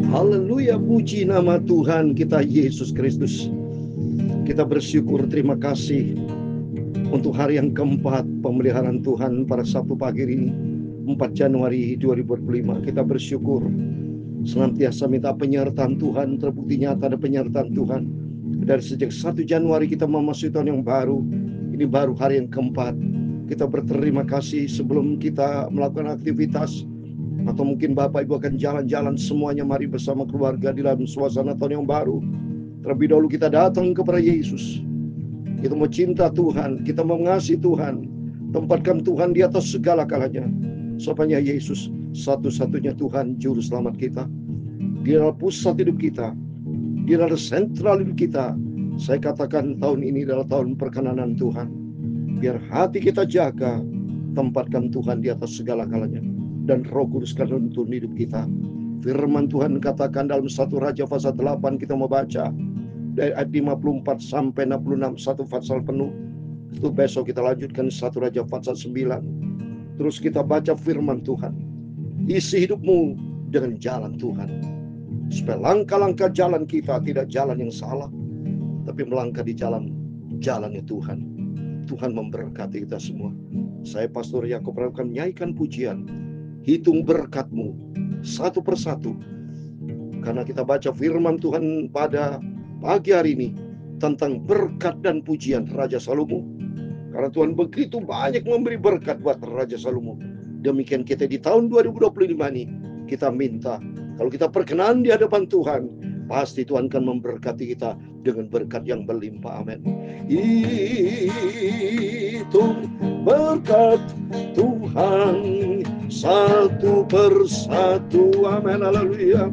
Haleluya, puji nama Tuhan kita Yesus Kristus. Kita bersyukur, terima kasih untuk hari yang keempat pemeliharaan Tuhan pada Sabtu pagi ini 4 Januari 2025. Kita bersyukur senantiasa minta penyertaan Tuhan, terbukti nyata ada penyertaan Tuhan. Dari sejak 1 Januari kita memasuki tahun yang baru. Ini baru hari yang keempat. Kita berterima kasih sebelum kita melakukan aktivitas, atau mungkin Bapak Ibu akan jalan-jalan semuanya, mari bersama keluarga di dalam suasana tahun yang baru. Terlebih dahulu kita datang kepada Yesus. Kita mau cinta Tuhan, kita mau mengasihi Tuhan, tempatkan Tuhan di atas segala kalanya. Sopanya Yesus satu-satunya Tuhan juru selamat kita. Dia adalah pusat hidup kita, Dia adalah sentral hidup kita. Saya katakan tahun ini adalah tahun perkenanan Tuhan. Biar hati kita jaga, tempatkan Tuhan di atas segala kalanya, dan Roh Kudus akan menuntun hidup kita. Firman Tuhan katakan dalam 1 Raja pasal 8, kita mau baca dari ayat 54 sampai 66, satu pasal penuh. Itu besok kita lanjutkan 1 Raja pasal 9. Terus kita baca firman Tuhan. Isi hidupmu dengan jalan Tuhan, supaya langkah-langkah jalan kita tidak jalan yang salah, tapi melangkah di jalannya Tuhan. Tuhan memberkati kita semua. Saya Pastor Yakub akan menyanyikan pujian Hitung Berkatmu satu persatu, karena kita baca firman Tuhan pada pagi hari ini tentang berkat dan pujian Raja Salomo. Karena Tuhan begitu banyak memberi berkat buat Raja Salomo. Demikian kita di tahun 2025 ini, kita minta kalau kita perkenan di hadapan Tuhan, pasti Tuhan akan memberkati kita dengan berkat yang berlimpah. Amin. Hitung berkat Tuhan satu persatu. Amin. Haleluya.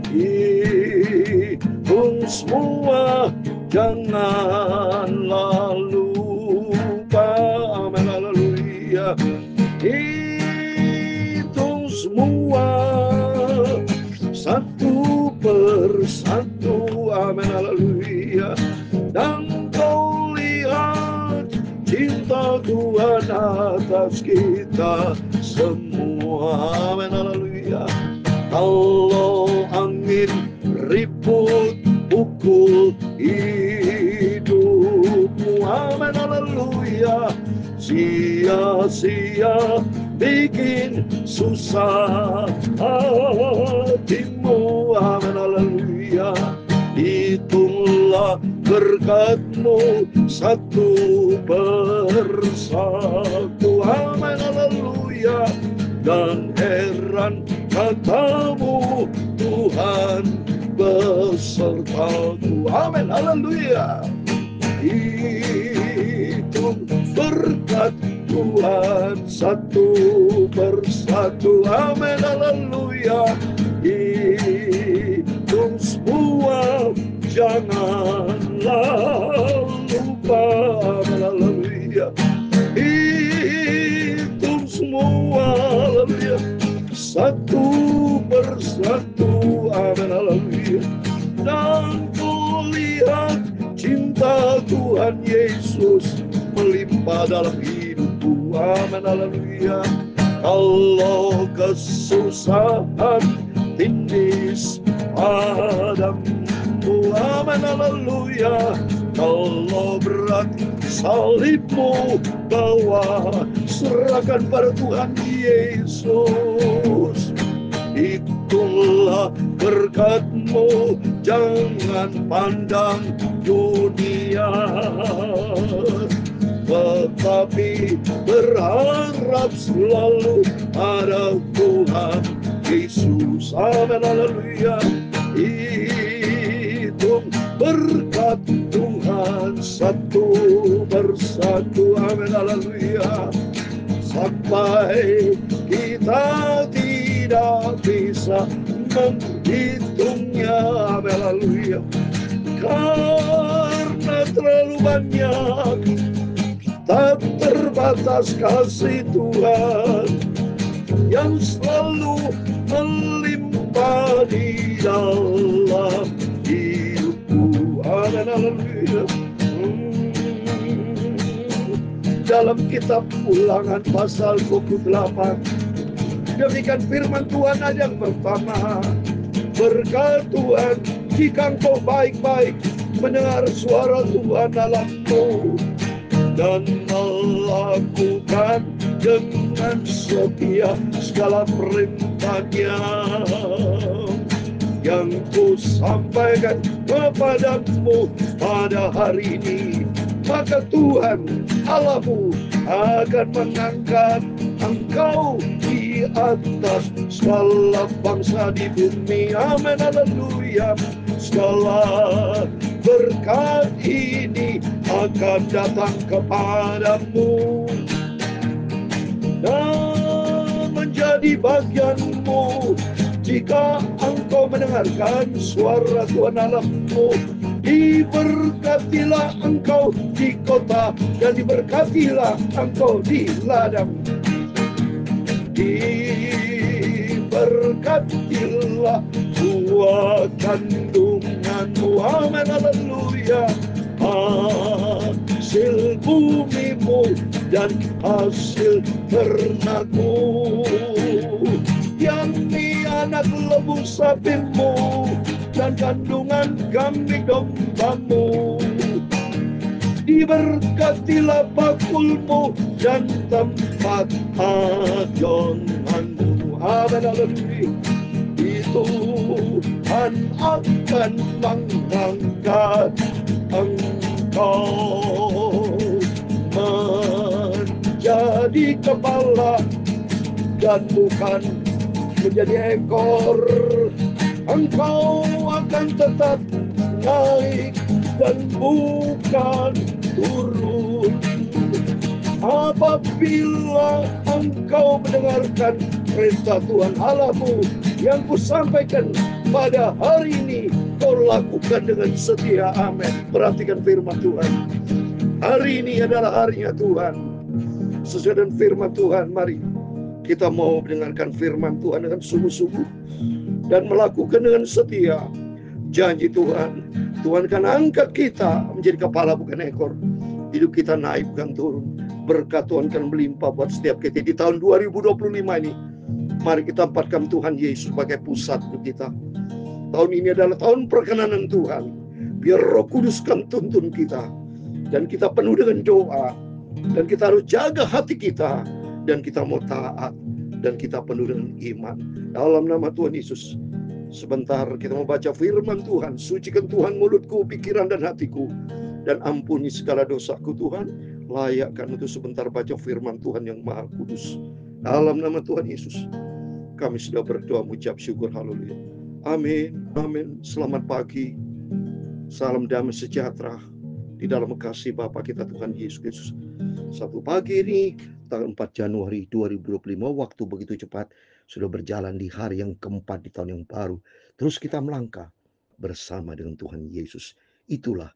Hitung semua, janganlah lupa. Amin. Haleluya. Hitung semua satu persatu. Amin. Haleluya. Dan kau lihat cinta Tuhan atas kita semua. Amin. Haleluya. Kalau angin ribut pukul hidupmu, amin. Haleluya. Sia-sia bikin susah hatimu, amin. Haleluya. Hitunglah berkatmu satu persatu, amin. Haleluya. Dan heran katamu, Tuhan besertaku, amin. Haleluya. Hitung berkat Tuhan satu persatu, amin. Haleluya. Hitung semua, janganlah lupa, amin. Haleluya. Hitung semua, haleluya, satu persatu, amin. Haleluya. Dan kulihat cinta Tuhan Yesus melimpah dalam hidupku, amin. Haleluya. Kalau kesusahan tindis padamu, amin. Haleluya. Kalau berat salibmu bawa, serahkan pada Tuhan Yesus. Itulah berkatmu, jangan pandang dunia, tetapi berharap selalu pada Tuhan Yesus. Amin. Haleluya. Hitung berkat Tuhan satu persatu, amin. Haleluya. Sampai kita tidak bisa menghitungnya, amin. Haleluya. Karena terlalu banyak, tak terbatas kasih Tuhan yang selalu melimpah di dalam hidupku, amin. Haleluya. Dalam kitab Ulangan pasal 28, demikian firman Tuhan ayat yang pertama. berkat Tuhan. Jika engkau baik-baik mendengar suara Tuhan Allahmu dan melakukan dengan setia segala perintahnya yang ku sampaikan kepadamu pada hari ini, maka Tuhan Allahmu akan mengangkat engkau di atas segala bangsa di bumi. Amin, haleluya. Segala berkat ini akan datang kepadamu dan menjadi bagianmu jika engkau mendengarkan suara Tuhan Allahmu. Diberkatilah engkau di kota dan diberkatilah engkau di ladang. Diberkatilah buah kandunganmu. Amin, haleluya. Hasil bumimu dan hasil ternakmu, yakni anak lembu sapimu dan kandungan kambing dombamu. Diberkatilah bakulmu dan tempat ajonganmu. Amin, haleluya. Tuhan akan mengangkat engkau menjadi kepala dan bukan menjadi ekor. Engkau akan tetap naik dan bukan turun apabila engkau mendengarkan perintah Tuhan Allahmu yang kusampaikan pada hari ini, kau lakukan dengan setia. Amin. Perhatikan firman Tuhan. Hari ini adalah harinya Tuhan. Sesuai dengan firman Tuhan, mari kita mau mendengarkan firman Tuhan dengan sungguh-sungguh dan melakukan dengan setia. Janji Tuhan, Tuhan akan angkat kita menjadi kepala bukan ekor. Hidup kita naik bukan turun. Berkat Tuhan akan melimpah buat setiap kita di tahun 2025 ini. Mari kita tempatkan Tuhan Yesus sebagai pusat kita. Tahun ini adalah tahun perkenanan Tuhan. Biar Roh Kudus kan tuntun kita. Dan kita penuh dengan doa. Dan kita harus jaga hati kita. Dan kita mau taat. Dan kita penuh dengan iman. Dalam nama Tuhan Yesus. Sebentar kita mau baca firman Tuhan. Sucikan Tuhan mulutku, pikiran dan hatiku. Dan ampuni segala dosaku Tuhan. Layakkan untuk sebentar baca firman Tuhan yang Maha Kudus. Dalam nama Tuhan Yesus. Kami sudah berdoa mengucap syukur, haleluya. Amin, amin. Selamat pagi. Salam damai sejahtera di dalam kasih Bapa kita Tuhan Yesus Kristus. Satu pagi ini, tanggal 4 Januari 2025, waktu begitu cepat sudah berjalan di hari yang keempat di tahun yang baru. Terus kita melangkah bersama dengan Tuhan Yesus. Itulah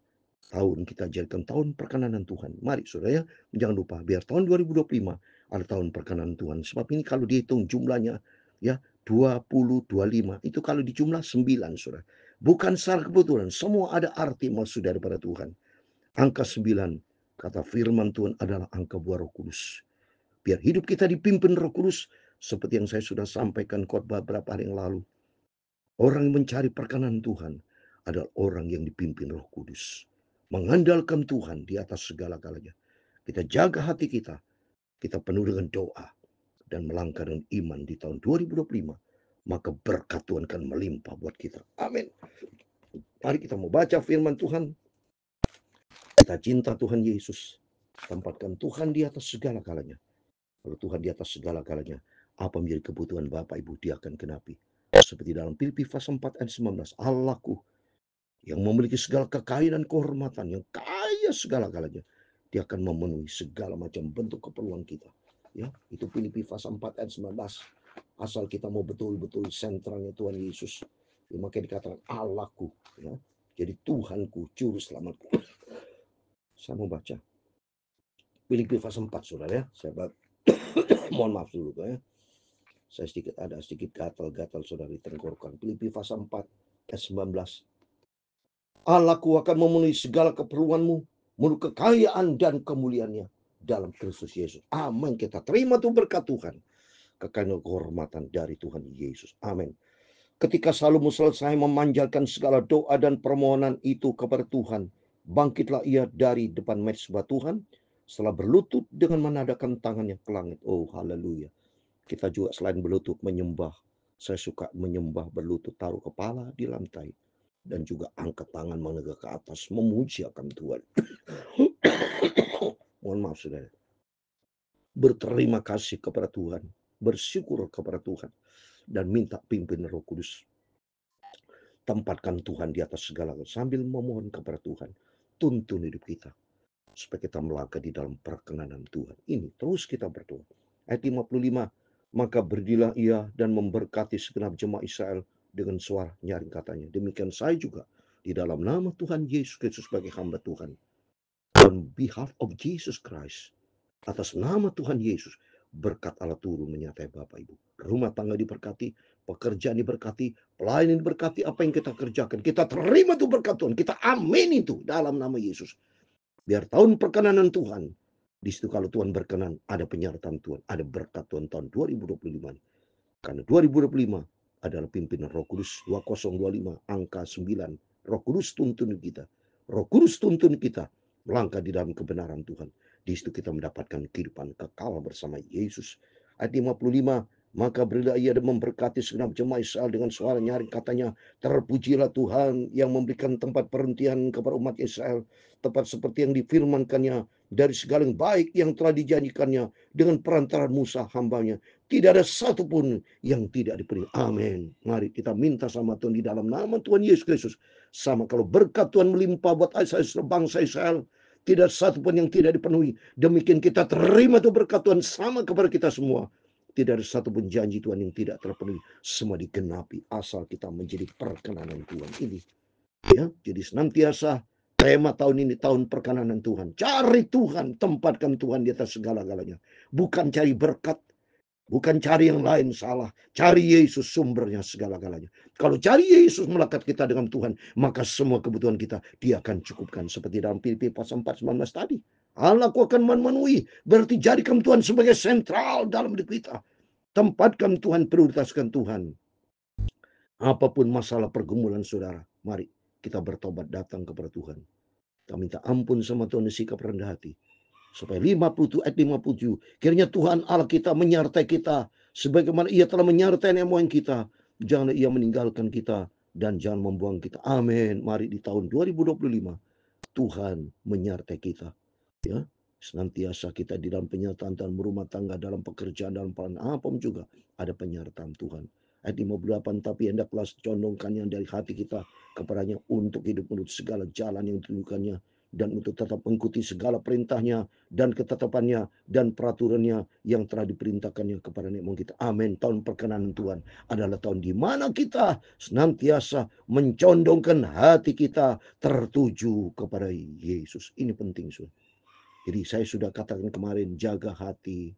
tahun kita jadikan tahun perkenanan Tuhan. Mari saudara ya, jangan lupa biar tahun 2025 ada tahun perkenanan Tuhan. Sebab ini kalau dihitung jumlahnya ya 2025 itu kalau dijumlah 9 saudara. Bukan secara kebetulan, semua ada arti maksud daripada Tuhan. Angka 9 kata firman Tuhan adalah angka buah Roh Kudus. Biar hidup kita dipimpin Roh Kudus seperti yang saya sudah sampaikan khotbah beberapa hari yang lalu. Orang yang mencari perkenanan Tuhan adalah orang yang dipimpin Roh Kudus. Mengandalkan Tuhan di atas segala-galanya. Kita jaga hati kita. Kita penuh dengan doa. Dan melangkah dengan iman di tahun 2025. Maka berkat Tuhan akan melimpah buat kita. Amin. Mari kita mau baca firman Tuhan. Kita cinta Tuhan Yesus. Tempatkan Tuhan di atas segala-galanya. Kalau Tuhan di atas segala-galanya, apa menjadi kebutuhan Bapak Ibu, Dia akan genapi. Seperti dalam Filipi pasal 4 ayat 19. Allahku yang memiliki segala kekayaan dan kehormatan, yang kaya segala-galanya, Dia akan memenuhi segala macam bentuk keperluan kita. Ya, itu Filipi pasal 4 ayat 19. Asal kita mau betul-betul sentralnya Tuhan Yesus. Ya, makanya dikatakan Allahku. Ya. Jadi Tuhanku, juru selamatku. Saya mau baca Filipi pasal 4 saudara ya. Saya mohon maaf dulu ya. Saya ada sedikit gatal-gatal saudara di tenggorokan. Filipi pasal 4 ayat 19. Allahku akan memenuhi segala keperluanmu menurut kekayaan dan kemuliaannya dalam Kristus Yesus. Amin. Kita terima tuh berkat Tuhan. Kekayaan dan kehormatan dari Tuhan Yesus. Amin. Ketika Salomo selesai memanjatkan segala doa dan permohonan itu kepada Tuhan, bangkitlah ia dari depan mezbah Tuhan setelah berlutut dengan menadakan tangannya ke langit. Oh, haleluya. Kita juga selain berlutut menyembah, saya suka menyembah berlutut, taruh kepala di lantai, dan juga angkat tangan menegak ke atas, memuji akan Tuhan. Mohon maaf saudara. Berterima kasih kepada Tuhan, bersyukur kepada Tuhan, dan minta pimpin Roh Kudus. Tempatkan Tuhan di atas segala sambil memohon kepada Tuhan. Tuntun hidup kita supaya kita melangkah di dalam perkenanan Tuhan. Ini terus kita berdoa. Ayat 55, maka berdirilah ia dan memberkati segenap jemaah Israel dengan suara nyaring katanya. Demikian saya juga di dalam nama Tuhan Yesus Kristus sebagai hamba Tuhan. On behalf of Jesus Christ, atas nama Tuhan Yesus, berkat Allah turun menyertai Bapak Ibu. Rumah tangga diberkati, pekerjaan diberkati, pelayanan diberkati, apa yang kita kerjakan. Kita terima itu berkat Tuhan, kita amin itu dalam nama Yesus. Biar tahun perkenanan Tuhan, di situ kalau Tuhan berkenan, ada penyertaan Tuhan, ada berkat Tuhan tahun 2025. Karena 2025 adalah pimpinan Roh Kudus. 2025 angka 9. Roh Kudus tuntun kita. Roh Kudus tuntun kita melangkah di dalam kebenaran Tuhan. Di situ kita mendapatkan kehidupan kekal bersama Yesus. Ayat 55, maka berilah ia dan memberkati segenap jemaah Israel dengan suara nyaring katanya, terpujilah Tuhan yang memberikan tempat perhentian kepada umat Israel, tepat seperti yang difirmankannya dari segala yang baik yang telah dijanjikannya dengan perantaran Musa hambanya. Tidak ada satupun yang tidak dipenuhi. Amin. Mari kita minta sama Tuhan di dalam nama Tuhan Yesus Kristus. Sama kalau berkat Tuhan melimpah buat bangsa Israel, tidak satupun yang tidak dipenuhi. Demikian kita terima itu berkat Tuhan sama kepada kita semua. Tidak ada satupun janji Tuhan yang tidak terpenuhi. Semua digenapi asal kita menjadi perkenanan Tuhan ini. Ya, jadi senantiasa tema tahun ini tahun perkenanan Tuhan. Cari Tuhan, tempatkan Tuhan di atas segala-galanya. Bukan cari berkat, bukan cari yang lain, salah. Cari Yesus sumbernya segala-galanya. Kalau cari Yesus melekat kita dengan Tuhan, maka semua kebutuhan kita dia akan cukupkan. Seperti dalam Filipi pasal 4:19 tadi. Allahku akan memenuhi. Berarti jadikan Tuhan sebagai sentral dalam hidup kita. Tempatkan Tuhan, prioritaskan Tuhan. Apapun masalah pergumulan saudara, mari kita bertobat datang kepada Tuhan. Kita minta ampun sama Tuhan, sikap rendah hati. Supaya 57 ayat 57. Kiranya Tuhan Allah kita menyertai kita sebagaimana ia telah menyertai nenek moyang kita. Jangan ia meninggalkan kita dan jangan membuang kita. Amin. Mari di tahun 2025 Tuhan menyertai kita. Ya, senantiasa kita di dalam penyertaan dalam rumah tangga, dalam pekerjaan, dalam apapun juga ada penyertaan Tuhan. Ayat 58, tapi hendaklah condongkan yang dari hati kita kepadanya untuk hidup menurut segala jalan yang ditunjukkannya dan untuk tetap mengikuti segala perintahnya dan ketetapannya dan peraturannya yang telah diperintahkannya kepada nenek moyang kita. Amin. Tahun perkenanan Tuhan adalah tahun di mana kita senantiasa mencondongkan hati kita tertuju kepada Yesus. Ini penting, Saudara. Jadi saya sudah katakan kemarin, jaga hati.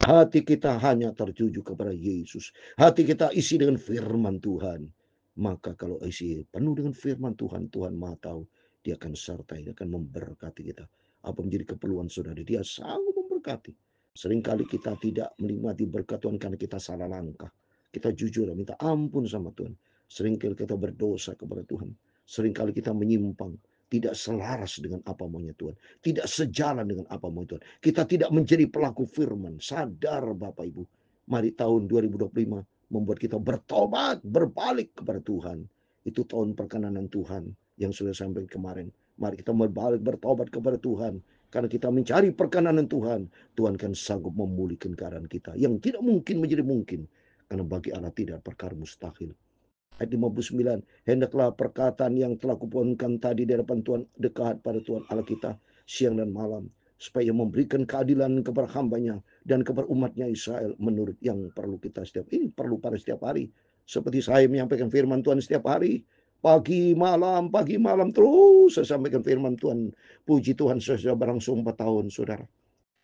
Hati kita hanya tertuju kepada Yesus. Hati kita isi dengan firman Tuhan. Maka kalau isi penuh dengan firman Tuhan, Tuhan Maha tahu. Dia akan sertai, dia akan memberkati kita. Apa menjadi keperluan saudara, dia sanggup memberkati. Seringkali kita tidak menikmati berkat Tuhan karena kita salah langkah. Kita jujur minta ampun sama Tuhan. Seringkali kita berdosa kepada Tuhan. Seringkali kita menyimpang. Tidak selaras dengan apa maunya Tuhan. Tidak sejalan dengan apa maunya Tuhan. Kita tidak menjadi pelaku firman. Sadar Bapak Ibu. Mari tahun 2025 membuat kita bertobat, berbalik kepada Tuhan. Itu tahun perkenanan Tuhan yang sudah sampai kemarin. Mari kita berbalik, bertobat kepada Tuhan. Karena kita mencari perkenanan Tuhan. Tuhan kan sanggup memulihkan keadaan kita. Yang tidak mungkin menjadi mungkin. Karena bagi Allah tidak perkara mustahil. Ayat 59, hendaklah perkataan yang telah kupohonkan tadi di hadapan Tuhan dekat pada Tuhan Allah kita siang dan malam, supaya memberikan keadilan kepada hambanya dan kepada umatnya Israel menurut yang perlu kita setiap ini perlu pada setiap hari. Seperti saya menyampaikan firman Tuhan setiap hari, pagi malam terus saya sampaikan firman Tuhan. Puji Tuhan, saya sudah berlangsung 4 tahun, saudara.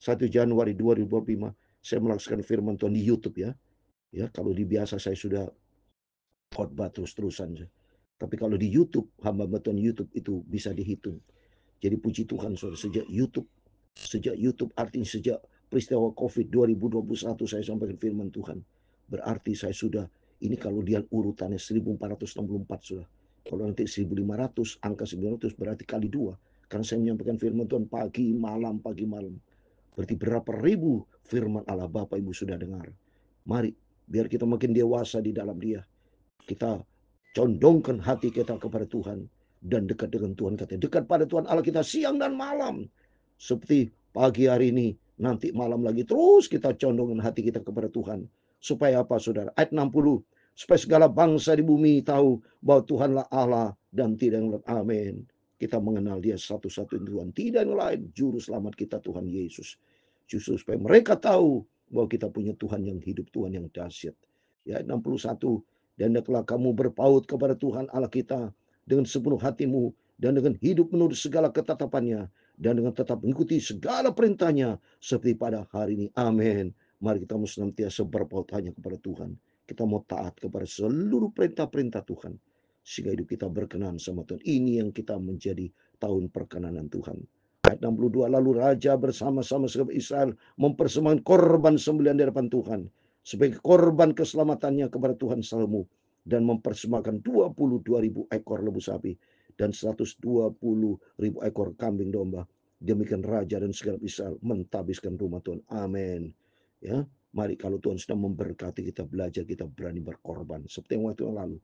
1 Januari 2025 saya melaksanakan firman Tuhan di YouTube ya. Ya, kalau di biasa saya sudah khotbah terus-terusan. Tapi kalau di YouTube, hamba Tuhan YouTube itu bisa dihitung. Jadi puji Tuhan, saudara, sejak YouTube artinya sejak peristiwa COVID 2021 saya sampaikan firman Tuhan. Berarti saya sudah Ini kalau dia urutannya 1464 sudah. Kalau nanti 1500, angka 900 berarti kali 2. Karena saya menyampaikan firman Tuhan pagi malam. Berarti berapa ribu firman Allah Bapak Ibu sudah dengar. Mari, biar kita makin dewasa di dalam Dia. Kita condongkan hati kita kepada Tuhan. Dan dekat dengan Tuhan. Katanya, dekat pada Tuhan Allah kita siang dan malam. Seperti pagi hari ini, nanti malam lagi. Terus kita condongkan hati kita kepada Tuhan. Supaya apa saudara? Ayat 60. Supaya segala bangsa di bumi tahu bahwa Tuhanlah Allah dan tidak yang lain. Amin. Kita mengenal Dia satu-satunya Tuhan. Tidak yang lain. Juru selamat kita Tuhan Yesus. Justru supaya mereka tahu bahwa kita punya Tuhan yang hidup. Tuhan yang dahsyat. Ya, 61. Dan hendaklah kamu berpaut kepada Tuhan Allah kita dengan sepenuh hatimu. Dan dengan hidup menurut segala ketetapannya. Dan dengan tetap mengikuti segala perintahnya. Seperti pada hari ini. Amin. Mari kita mau senantiasa berpaut hanya kepada Tuhan. Kita mau taat kepada seluruh perintah-perintah Tuhan. Sehingga hidup kita berkenan sama Tuhan. Ini yang kita menjadi tahun perkenanan Tuhan. Ayat 62. Lalu Raja bersama-sama segala Israel mempersembahkan korban sembelihan di hadapan Tuhan. Sebagai korban keselamatannya kepada Tuhan selalu. Dan mempersembahkan 22.000 ekor lembu sapi. Dan 120.000 ekor kambing domba. Demikian Raja dan segala Israel mentabiskan rumah Tuhan. Amin. Ya, mari kalau Tuhan sudah memberkati kita, belajar kita berani berkorban. Seperti yang waktu yang lalu,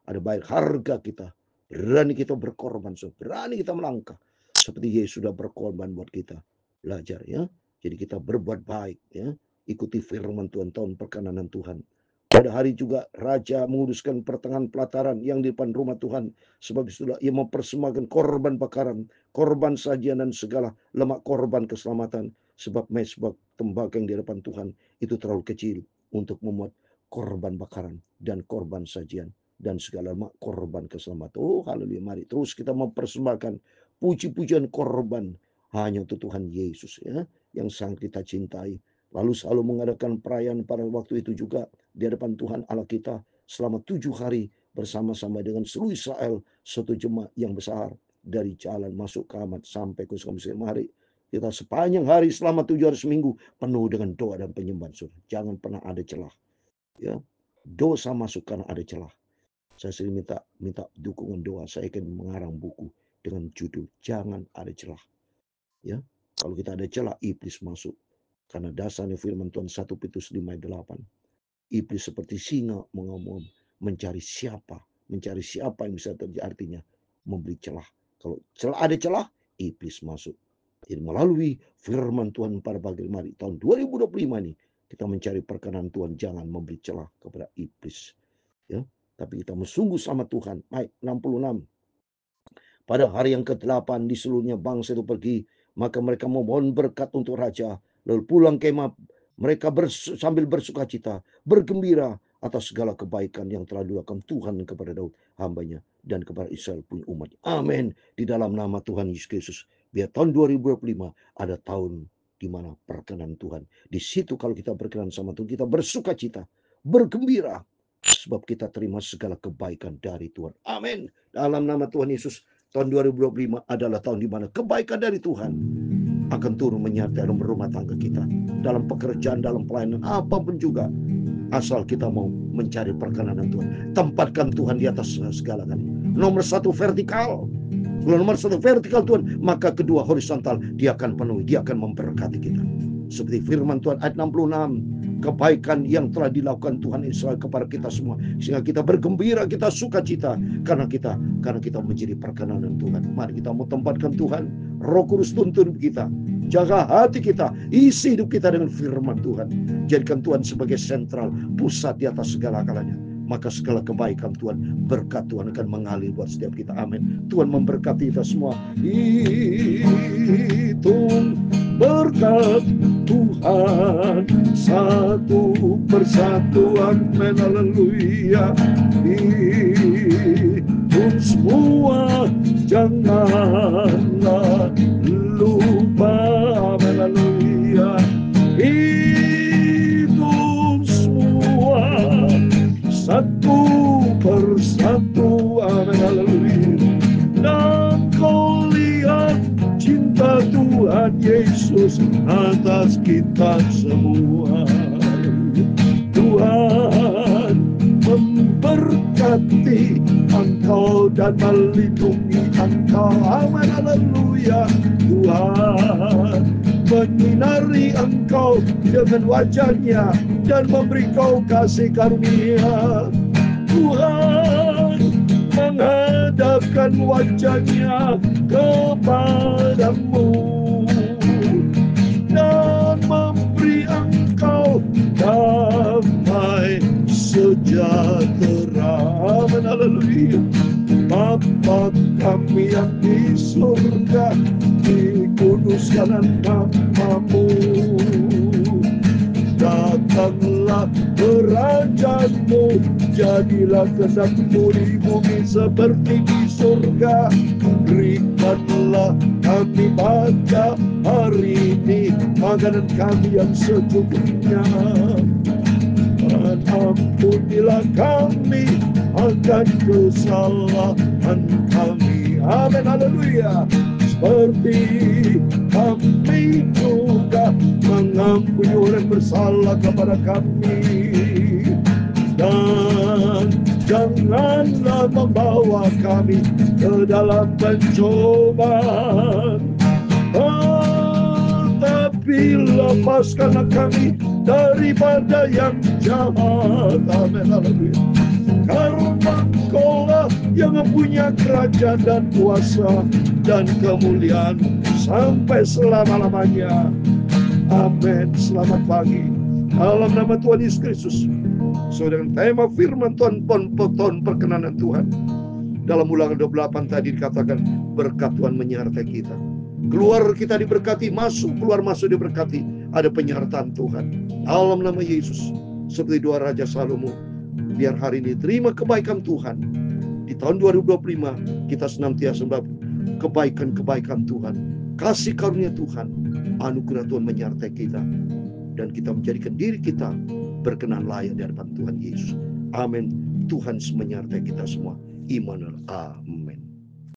ada bayar harga kita, berani kita berkorban, berani kita melangkah. Seperti Yesus sudah berkorban buat kita. Belajar ya. Jadi kita berbuat baik ya. Ikuti firman Tuhan, tahun perkenanan Tuhan. Pada hari juga Raja menguruskan pertengahan pelataran yang di depan rumah Tuhan. Sebab itulah ia mempersembahkan korban bakaran, korban sajian dan segala lemak korban keselamatan. Sebab mezbah tembakau yang di hadapan Tuhan itu terlalu kecil untuk memuat korban bakaran dan korban sajian dan segala lemak korban keselamatan. Oh haleluya, mari terus kita mempersembahkan puji-pujian korban hanya untuk Tuhan Yesus ya, yang sangat kita cintai. Lalu selalu mengadakan perayaan pada waktu itu juga di hadapan Tuhan Allah kita selama 7 hari bersama-sama dengan seluruh Israel, satu jemaat yang besar dari jalan masuk Kamat sampai ke Mesir. Mari kita sepanjang hari selama 7 hari seminggu penuh dengan doa dan penyembahan. Jangan pernah ada celah. Ya, dosa masuk karena ada celah. Saya sering minta dukungan doa. Saya akan mengarang buku dengan judul Jangan Ada Celah. Ya, kalau kita ada celah, iblis masuk. Karena dasarnya firman Tuhan 1 Petrus 5:8. Iblis seperti singa mengamuk, mencari siapa yang bisa terjadi, artinya memberi celah. Kalau ada celah, iblis masuk. Jadi melalui firman Tuhan pada pagi mari tahun 2025 ini kita mencari perkenan Tuhan, jangan memberi celah kepada iblis. Ya, tapi kita sungguh sama Tuhan. Baik, 66. Pada hari yang ke-8 di seluruhnya bangsa itu pergi, maka mereka memohon berkat untuk raja. Lalu pulang kemah mereka sambil bersukacita, bergembira atas segala kebaikan yang telah dilakukan Tuhan kepada Daud hambanya dan kepada Israel punya umat. Amin. Di dalam nama Tuhan Yesus Kristus. Biar tahun 2025 ada tahun di mana perkenan Tuhan. Di situ kalau kita berkenan sama Tuhan, kita bersukacita, bergembira. Sebab kita terima segala kebaikan dari Tuhan. Amin. Dalam nama Tuhan Yesus, tahun 2025 adalah tahun di mana kebaikan dari Tuhan akan turun menyertai dalam rumah tangga kita, dalam pekerjaan, dalam pelayanan, apapun juga. Asal kita mau mencari perkenanan Tuhan. Tempatkan Tuhan di atas segala-galanya. Nomor 1 vertikal. Kalau nomor 1 vertikal Tuhan, maka kedua horizontal dia akan penuhi, dia akan memberkati kita. Seperti firman Tuhan ayat 66. Kebaikan yang telah dilakukan Tuhan Israel kepada kita semua. Sehingga kita bergembira, kita sukacita. Karena kita menjadi perkenanan Tuhan. Mari kita mau tempatkan Tuhan. Roh Kudus tuntun kita. Jaga hati kita. Isi hidup kita dengan firman Tuhan. Jadikan Tuhan sebagai sentral, pusat di atas segala-galanya. Maka segala kebaikan Tuhan, berkat Tuhan akan mengalir buat setiap kita. Amin. Tuhan memberkati kita semua. Hitung berkat Tuhan satu persatu. Amin. Haleluya. Hitung semua, janganlah lupa. Amin. Haleluya. Hitung semua satu persatu. Amin. Haleluya. Dan kau lihat cinta Tuhan Yesus atas kita semua. Tuhan memberkati Engkau dan melindungi Engkau. Amin, haleluya. Tuhan menyinari Engkau dengan wajah-Nya dan memberi Kau kasih karunia. Tuhan menghadapkan wajah-Nya kepadamu dan memberi Engkau damai sejahtera. Amin, haleluya. Bapa kami yang di surga, dikuduskan namamu. Datanglah kerajaanmu, jadilah kehendak-Mu di bumi seperti di surga. Berikanlah kami pada hari ini makanan kami yang secukupnya, dan ampunilah kami akan kesalahan kami. Amin, haleluya. Seperti kami juga mengampuni orang bersalah kepada kami, dan janganlah membawa kami ke dalam pencobaan, tapi lepaskanlah kami daripada yang jahat. Amin, haleluya. Karena Engkau-lah yang mempunyai kerajaan dan kuasa dan kemuliaan sampai selama-lamanya. Amin. Selamat pagi. Dalam nama Tuhan Yesus Kristus. So dengan tema firman Tuhan, tahun perkenanan Tuhan. Dalam Ulangan 28 tadi dikatakan berkat Tuhan menyertai kita. Keluar kita diberkati, keluar masuk diberkati. Ada penyertaan Tuhan. Dalam nama Yesus. Seperti doa Raja Salomo. Biar hari ini terima kebaikan Tuhan. Di tahun 2025 kita senantiasa kebaikan-kebaikan Tuhan, kasih karunia Tuhan, anugerah Tuhan menyertai kita, dan kita menjadikan diri kita berkenan layak di hadapan Tuhan Yesus. Amin. Tuhan menyertai kita semua. Immanuel. Amin.